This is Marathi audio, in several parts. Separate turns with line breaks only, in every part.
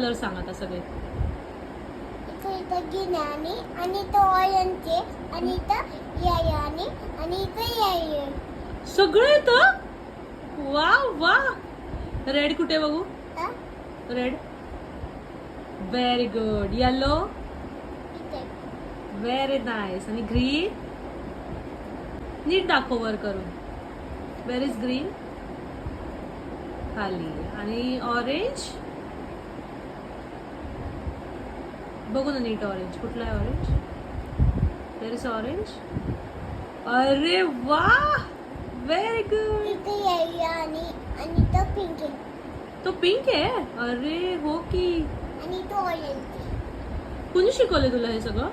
कलर सांग आता सगळे.
इथं ग्रीन आहे आणि तो ऑरेंज आहे आणि इथं येलो आणि इथं येलो आहे.
सगळे तर वा वा. रेड कुठे बघू.
हा?
रेड. Very good. येलो.
इथे.
Very nice. आणि ग्रीन. नीट दाखव वर करून. Where is green. खाली. आणि ऑरेंज बघू ना नीट. ऑरेंज कुठला आहे. ऑरेंज. Where is orange. अरे वा. Very good.
इथे येलो आणि तो पिंक आहे
तो पिंक आहे. अरे हो की.
आणि तो ऑरेंज आहे
कुणी शिकवलं तुला हे सगळं.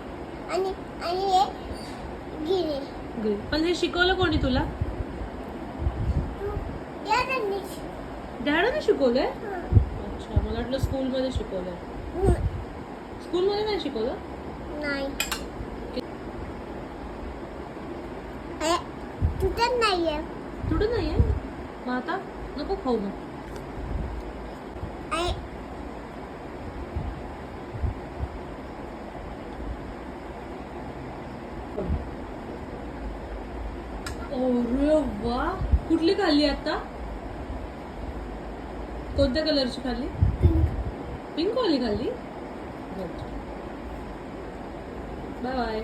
आणि हे ग्रीन आहे.
ग्रीन. पण हे शिकवलं कोणी तुला.
या त्यांनी.
डॅडाने शिकवलंय. अच्छा मला वाटलं स्कूलमध्ये शिकवलंय. स्कूलमध्ये नाही शिकवलं.
नाही. तुझं नाही आहे.
थोडं नाहीये. मग आता नको खाऊ मग. अरे वा. कुठली खाल्ली आता. कोणत्या कलरची खाल्ली. पिंक वाली खाल्ली. Bye bye.